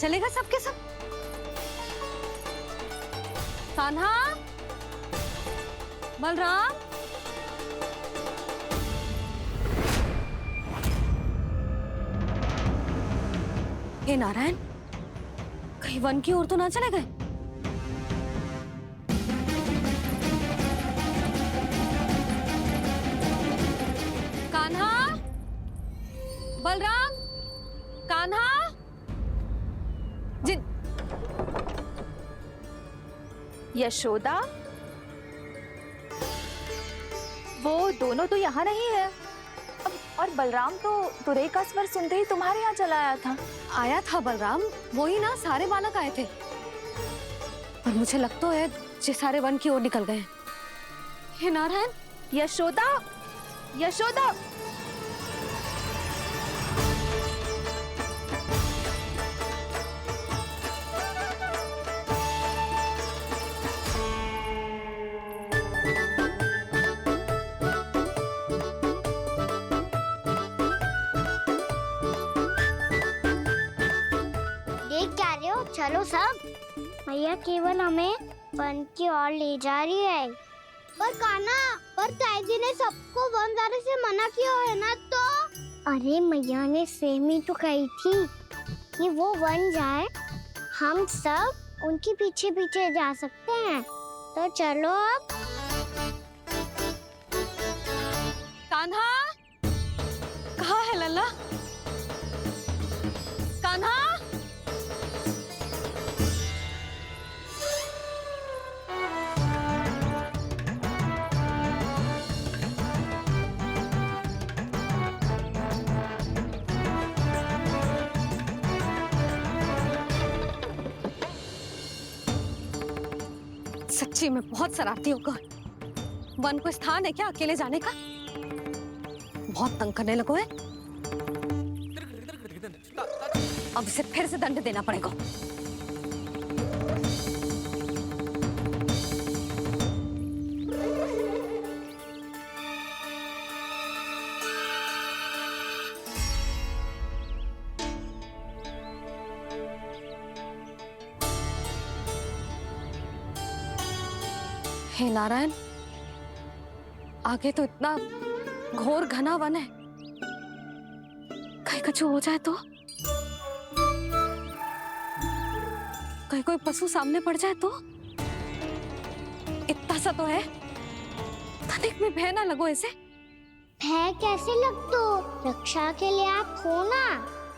चलेगा सबके सब। कान्हा, बलराम, हे नारायण, कहीं वन की ओर तो ना चले गए? कान्हा, बलराम, कान्हा, जिन यशोदा, वो दोनों तो यहाँ नहीं है। अब और बलराम तो तुरई का स्वर सुनते ही तुम्हारे यहाँ चला आया था। आया था बलराम, वो ही ना सारे बालक आए थे, पर मुझे लगता तो है ये सारे वन की ओर निकल गए। हे नारायण, यशोदा, यशोदा, देख क्या रहे हो? चलो सब। भैया केवल हमें वन की ओर ले जा रही है। पर कान्हा, पर ताईजी ने सबको वन जाने से मना किया है ना तो? अरे मैया ने सेम ही तो कही थी कि वो वन जाए, हम सब उनके पीछे पीछे जा सकते हैं। तो चलो अब। कान्हा, कहाँ है लल्ला? कान्हा, सच्ची में बहुत शरारती होकर। वन को स्थान है क्या अकेले जाने का? बहुत तंग करने लगो है। अब इसे फिर से दंड देना पड़ेगा। हे नारायण, आगे तो इतना घोर घना वन है, कहीं कुछ हो जाए तो? कहीं कोई पशु सामने पड़ जाए तो? इतना सा तो है, तनिक में भय ना लगो इसे। भय कैसे लग तो? रक्षा के लिए आप हो ना।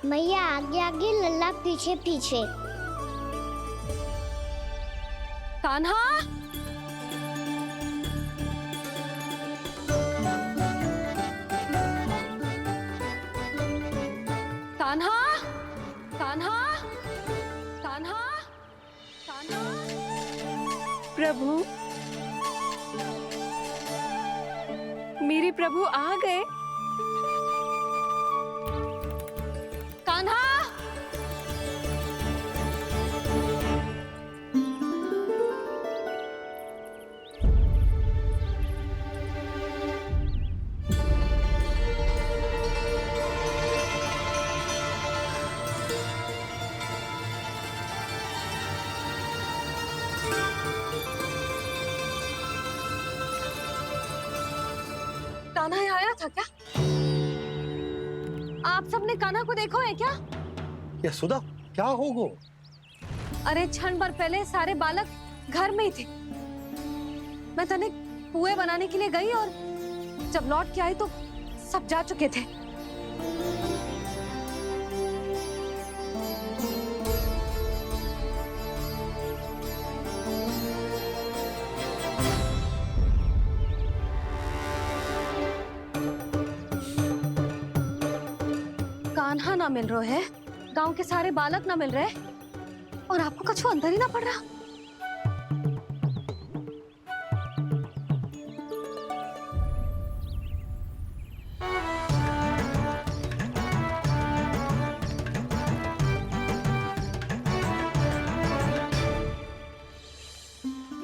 मैया आगे आगे, लल्ला पीछे पीछे। कान्हा, कान्हा, कान्हा, कान्हा, कान्हा। प्रभु, मेरे प्रभु आ गए। कान्हा, कान्हा यहाँ आया था क्या? आप सबने कान्हा को देखो है क्या? यशोदा, क्या होगो? अरे क्षण भर पहले सारे बालक घर में ही थे। मैं तनिक पुए बनाने के लिए गई और जब लौट के आई तो सब जा चुके थे। कान्हा ना मिल रहे है, गांव के सारे बालक ना मिल रहे, और आपको कछु अंदर ही ना पड़ रहा।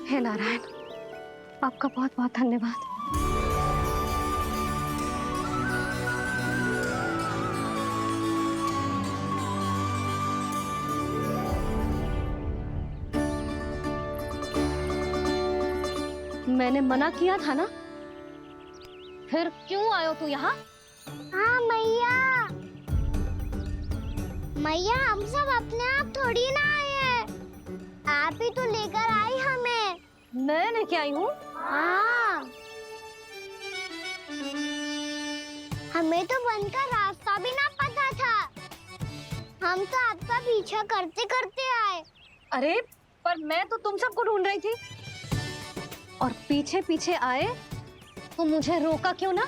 हे नारायण, आपका बहुत बहुत धन्यवाद। मैंने मना किया था ना, फिर क्यों आयो तू यहाँ? हाँ मैया, मैया हम सब अपने आप थोड़ी ना आए हैं, आप ही तो लेकर आई हमें। मैं लेके आई हूँ? हाँ, हमें तो वन का रास्ता भी ना पता था, हम तो आपका पीछा करते करते आए। अरे पर मैं तो तुम सबको ढूंढ रही थी, और पीछे पीछे आए तो मुझे रोका क्यों ना?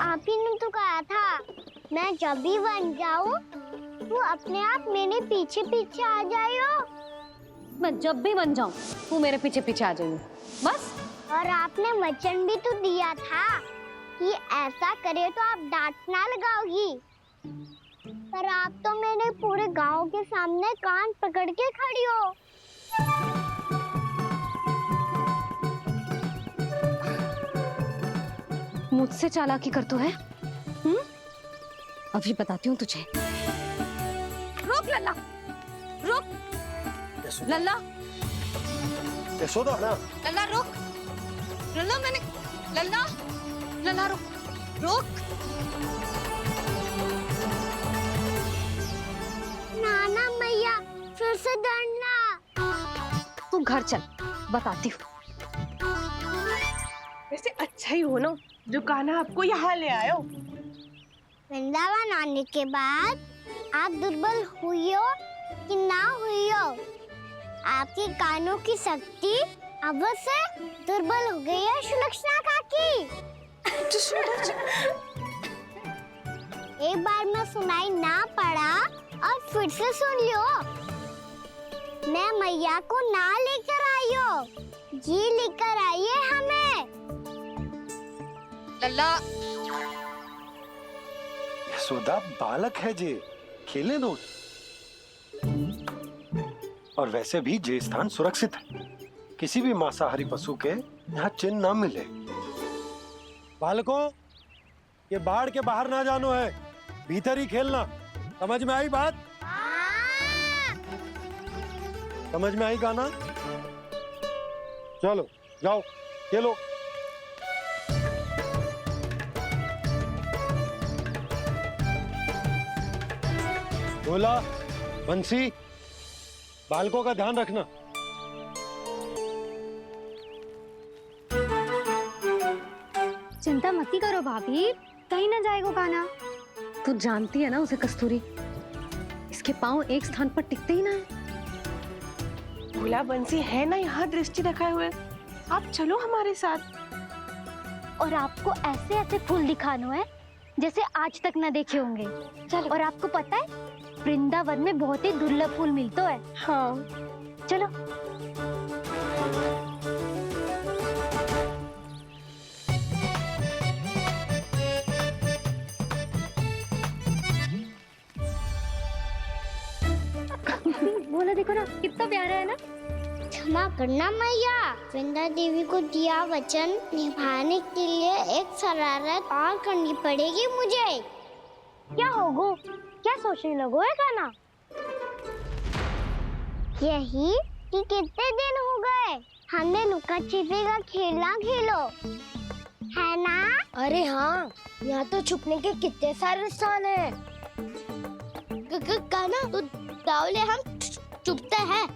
आप ही ने तो कहा था मैं जब भी बन जाऊं तू अपने आप मेरे पीछे पीछे आ जाइयो। मैं जब भी बन जाऊं तू मेरे पीछे पीछे आ जाइयो, बस। और आपने वचन भी तो दिया था कि ऐसा करे तो आप डांट ना लगाओगी, पर आप तो मेरे पूरे गांव के सामने कान पकड़ के खड़ी हो। मुझसे चालाकी कर तो है? अभी बताती हूँ तुझे। रुक लल्ला, रुक लल्ला, यशोदा ना, लल्ला रुक, लल्ला मैंने, लल्ला, लल्ला रुक, रुक। नाना मैया फिर से डरना। तू घर चल, बताती हूँ। वैसे अच्छा ही हो ना जो कान्हा आपको यहाँ ले आयो। वृंदावन आने के बाद आप दुर्बल हुई हो कि ना हुई हो, आपके कानों की शक्ति अब से दुर्बल हो गई है सुलक्षणा काकी। एक बार में सुनाई ना पड़ा और फिर से सुन लो। मैं मैया को ना लेकर आई हो, जी लेकर आई है हमें। लल्ला, यशोदा बालक है जे, खेले दो। और वैसे भी जे स्थान सुरक्षित है, किसी भी मांसाहारी पशु के यहाँ चिन्ह ना मिले। बालकों, ये बाढ़ के बाहर ना जानो है, भीतर ही खेलना। समझ में आई बात? समझ में आई गाना? चलो जाओ खेलो। भोला, बंसी, बालकों का ध्यान रखना। चिंता मती करो भाभी, कहीं ना जाएगा कान्हा। तू जानती है ना उसे कस्तूरी, इसके पांव एक स्थान पर टिकते ही ना है। भोला बंसी है ना यहाँ दृष्टि रखाए हुए, आप चलो हमारे साथ। और आपको ऐसे ऐसे फूल दिखानो है जैसे आज तक न देखे होंगे। चलो। और आपको पता है वृंदावन में बहुत ही दुर्लभ फूल मिलते हैं। हाँ चलो। बोला देखो ना कितना प्यारा है ना। क्षमा करना मैया, वृंदा देवी को दिया वचन निभाने के लिए एक शरारत और करनी पड़ेगी मुझे। क्या होगो? क्या सोचने लगो है कान्हा? यही कि कितने दिन हो गए हमने लुका छिपी का खेलना खेलो, है ना? अरे हाँ, यहाँ तो छुपने के कितने सारे स्थान है। कान्हा तो दावले हम छुपते हैं।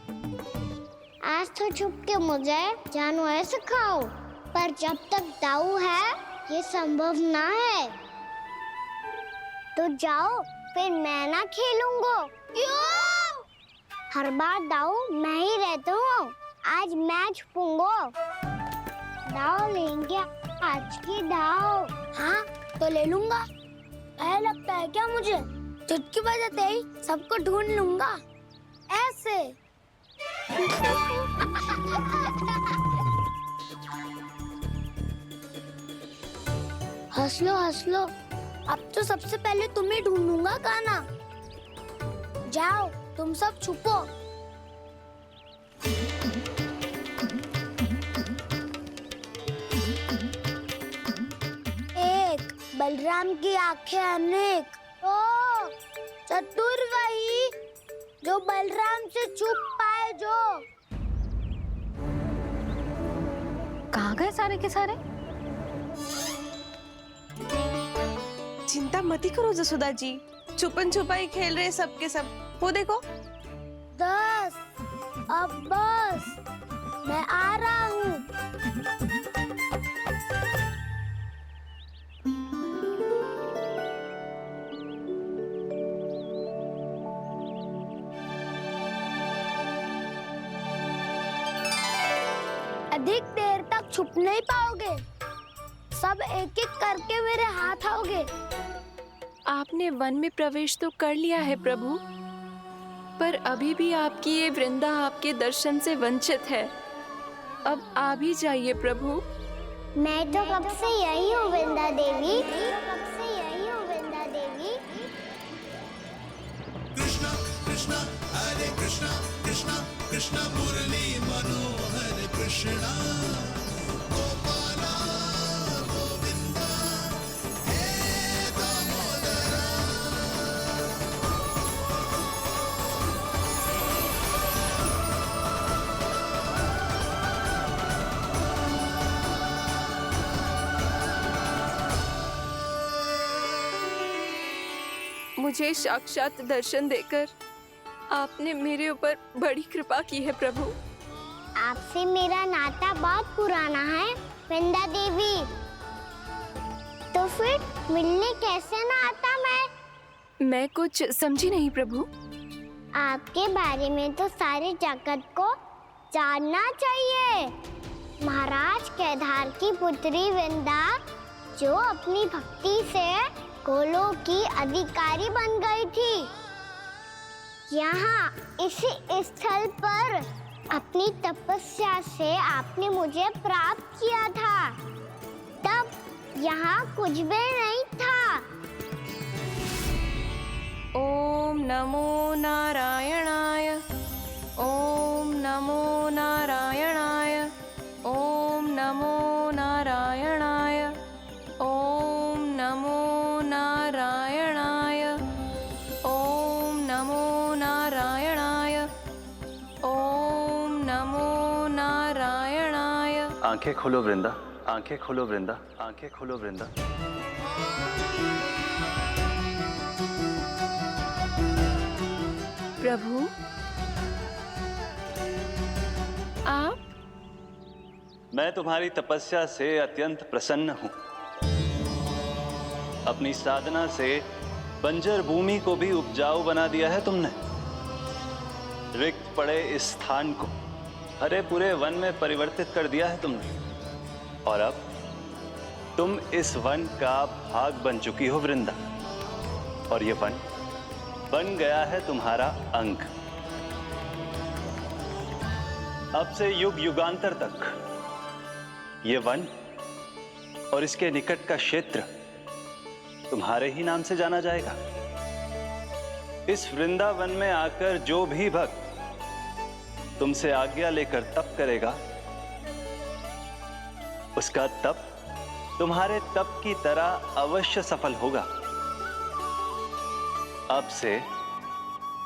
आज तो छुप के मुझे जानवर सिखाओ, पर जब तक दाऊ है ये संभव ना है। तो जाओ, फिर मैं ना खेलूंगा। क्यों? हर बार दाऊ मैं ही रहता हूँ, आज मैं छुपूंगा। दाऊ लेंगे आज की दाऊ। हाँ तो ले लूंगा। ऐसा लगता है क्या मुझे? चुटकी बजाते ही सबको ढूंढ लूंगा ऐसे। हंस लो, अब तो सबसे पहले तुम्हें ढूंढूंगा कान्हा। जाओ तुम सब छुपो। एक बलराम की आंखें अनेक। ओ चतुर वही जो बलराम से छुप पाए। जो कहाँ गए सारे के सारे? चिंता मत करो जसोदा जी, छुपन छुपाई खेल रहे सब के सब। वो देखो। 10 अब बस, मैं आ रहा हूँ। अधिक देर तक छुप नहीं पाओगे, सब एक एक करके मेरे हाथ आओगे। आपने वन में प्रवेश तो कर लिया है प्रभु, पर अभी भी आपकी ये वृंदा आपके दर्शन से वंचित है। अब आप ही जाइए प्रभु। मैं तो कब से यही हूँ वृंदा देवी, कब से यही हूँ वृंदा देवी। कृष्णा कृष्णा हरे कृष्णा कृष्णा कृष्णा मुरली मनोहर कृष्णा गोपाला गोविंदा हे दामोदरा। मुझे साक्षात दर्शन देकर आपने मेरे ऊपर बड़ी कृपा की है प्रभु। आपसे मेरा नाता बहुत पुराना है वृंदा देवी, तो फिर मिलने कैसे ना आता मैं कुछ समझी नहीं प्रभु। आपके बारे में तो सारे जगत को जानना चाहिए। महाराज केदार की पुत्री वृंदा, जो अपनी भक्ति से गोलों की अधिकारी बन गई थी, यहाँ इसी स्थल पर अपनी तपस्या से आपने मुझे प्राप्त किया था। तब यहाँ कुछ भी नहीं था। ओम नमो नारायणाय, ओम नमो नारायणाय, ओम नमो नारायणाय, ओम नमो नारायणाय, ओम नमो नारायणाय, ओम नमो नारायणाय। आंखें खोलो वृंदा, आंखें खोलो वृंदा, आंखें खोलो वृंदा। प्रभु आप? मैं तुम्हारी तपस्या से अत्यंत प्रसन्न हूं। अपनी साधना से बंजर भूमि को भी उपजाऊ बना दिया है तुमने। रिक्त पड़े इस स्थान को हरे पूरे वन में परिवर्तित कर दिया है तुमने। और अब तुम इस वन का भाग बन चुकी हो वृंदा, और ये वन बन गया है तुम्हारा अंग। अब से युग युगांतर तक ये वन और इसके निकट का क्षेत्र तुम्हारे ही नाम से जाना जाएगा। इस वृंदावन में आकर जो भी भक्त तुमसे आज्ञा लेकर तप करेगा, उसका तप तुम्हारे तप की तरह अवश्य सफल होगा। अब से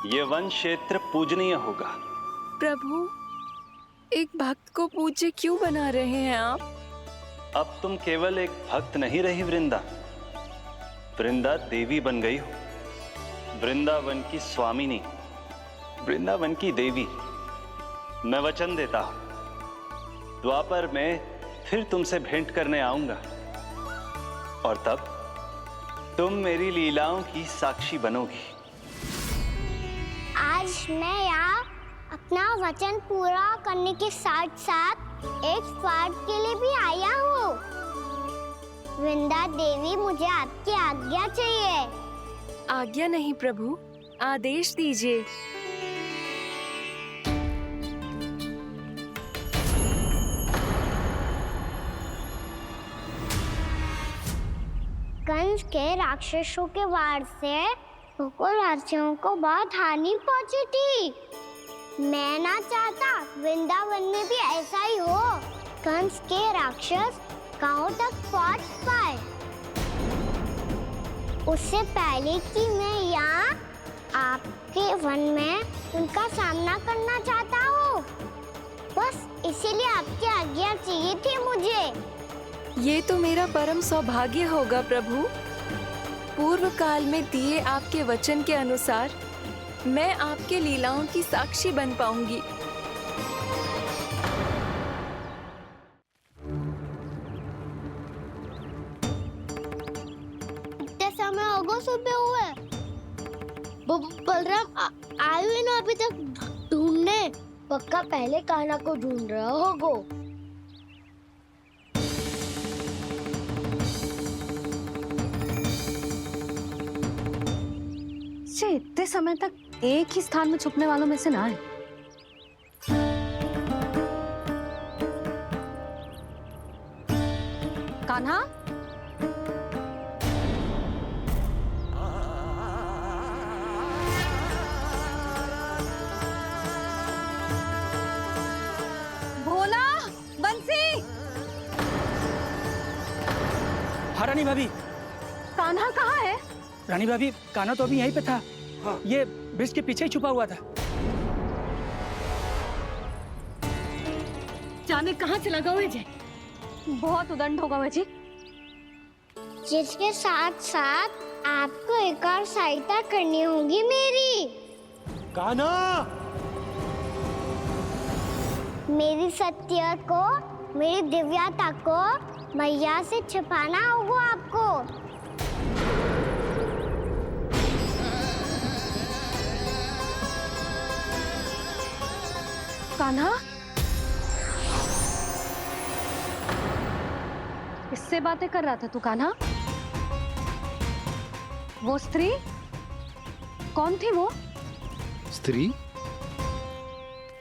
ये वन क्षेत्र पूजनीय होगा। प्रभु, एक भक्त को पूज्य क्यों बना रहे हैं आप? अब तुम केवल एक भक्त नहीं रही वृंदा, वृंदा देवी बन गई हो। वृंदावन की स्वामिनी, वृंदावन की देवी। मैं वचन देता हूं, द्वापर में फिर तुमसे भेंट करने आऊंगा, और तब तुम मेरी लीलाओं की साक्षी बनोगी। आज मैं यहाँ अपना वचन पूरा करने के साथ साथ एक स्वार्थ के लिए भी आया हूँ। वृंदा देवी, मुझे आपकी आज्ञा चाहिए। आज्ञा नहीं प्रभु, आदेश दीजिए। कंस के राक्षसों के वार से गोकुलवासियों को बहुत हानि पहुंची थी। मैं ना चाहता वृंदावन में भी ऐसा ही हो। कंस के राक्षस गांव तक पहुंच पाए, उससे पहले कि मैं यहाँ आपके वन में उनका सामना करना चाहता हूँ। बस इसीलिए आपकी आज्ञा चाहिए थी मुझे। ये तो मेरा परम सौभाग्य होगा प्रभु। पूर्व काल में दिए आपके वचन के अनुसार मैं आपके लीलाओं की साक्षी बन पाऊंगी। इतने समय होगा सुबह हुए, बलराम आए हुए ना अभी तक ढूंढने। पक्का पहले कान्हा को ढूंढ रहा होगा। इतने समय तक एक ही स्थान में छुपने वालों में से ना है। कान्हा, भोला, बंसी। हाँ रानी भाभी। कान्हा कहाँ है? रानी भाभी, कान्हा तो अभी यहीं पे था। हाँ। ये ब्रिज के पीछे ही छुपा हुआ था। जाने कहाँ चला गया है जी? बहुत उदंड होगा जी। जिसके साथ साथ आपको एक और सहायता करनी होगी मेरी। कान्हा, मेरी सत्य को, मेरी दिव्यता को मैया से छिपाना होगा आपको। कान्हा, किससे बातें कर रहा था तू कान्हा? वो स्त्री कौन थी? वो स्त्री?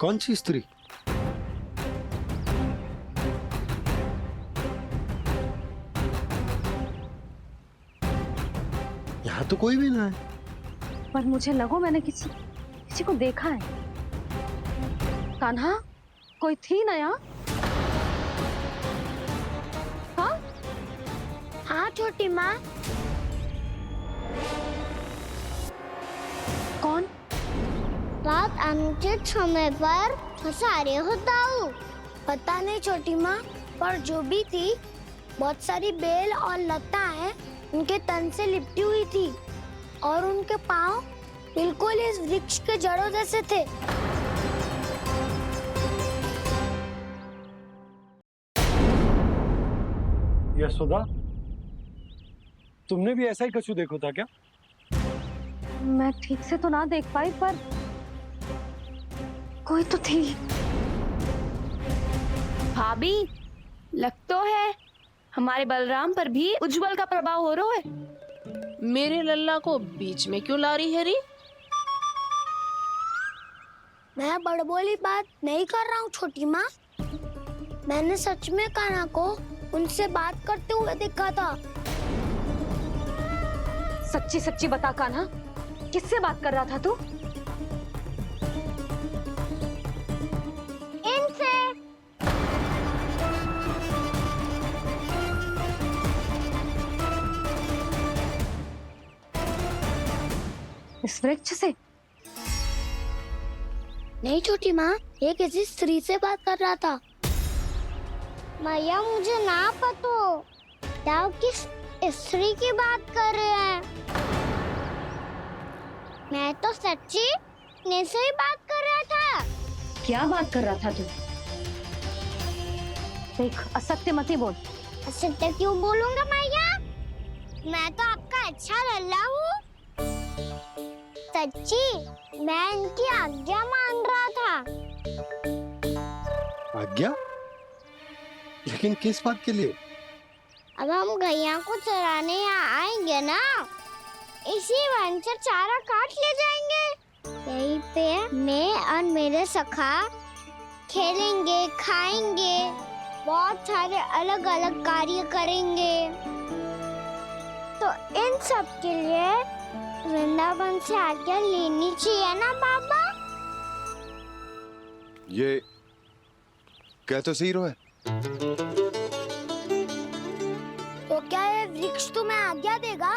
कौन सी स्त्री? यहाँ तो कोई भी ना है। पर मुझे लगो मैंने किसी को देखा है। कान्हा, कोई थी ना यहाँ? हाँ? हाँ छोटी माँ। कौन? रात अनुचित समय पर फंसारे होता हूँ। पता नहीं छोटी माँ, पर जो भी थी बहुत सारी बेल और लता है उनके तन से लिपटी हुई थी और उनके पाँव बिल्कुल इस वृक्ष के जड़ों जैसे थे। यशोदा, तुमने भी ऐसा ही कछु देखो था क्या? मैं ठीक से तो ना देख पाई, पर कोई तो थी। भाभी, लग तो है हमारे बलराम पर भी उज्जवल का प्रभाव हो रहा है। मेरे लल्ला को बीच में क्यों ला रही है री? मैं बड़बोली बात नहीं कर रहा हूँ छोटी माँ। मैंने सच में कान्हा को उनसे बात करते हुए देखा था। सच्ची सच्ची बता कान्हा, किससे बात कर रहा था तू? इनसे। इस वृक्ष से? नहीं छोटी माँ, ये किसी स्त्री से बात कर रहा था। मैया मुझे ना पतो आप किस स्त्री की बात कर रहे हैं। मैं तो सच्ची ने से ही बात कर रहा था। क्या बात कर रहा था तू? देख, असत्य मत ही बोल। असत्य क्यों बोलूंगा मैया? मैं तो आपका अच्छा लल्ला हूँ। सच्ची मैं इनकी आज्ञा मान रहा था। आज्ञा? लेकिन किस बात के लिए? अब हम गैया को चराने यहाँ आएंगे ना, इसी वन से चारा काट ले जाएंगे। यहीं पे मैं और मेरे सखा खेलेंगे, खाएंगे, बहुत सारे अलग अलग कार्य करेंगे। तो इन सब के लिए वृंदावन से आज्ञा लेनी चाहिए ना बाबा? ये क्या तो सही रो है। तो क्या ये वृक्ष तुम्हें आज्ञा देगा?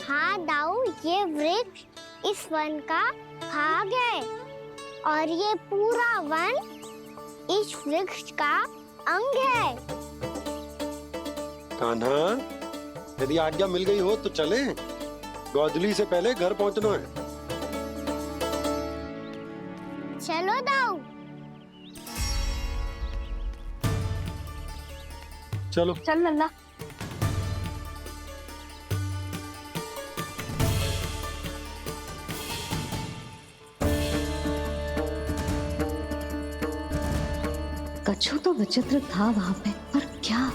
हाँ दाऊ, ये वृक्ष इस वन का भाग है और ये पूरा वन इस वृक्ष का अंग है। कान्हा, यदि आज्ञा मिल गई हो तो चले। गोधूली से पहले घर पहुंचना है। चलो दाऊ। चलो। चल लल्ला। कछु तो विचित्र था वहां पे, पर क्या?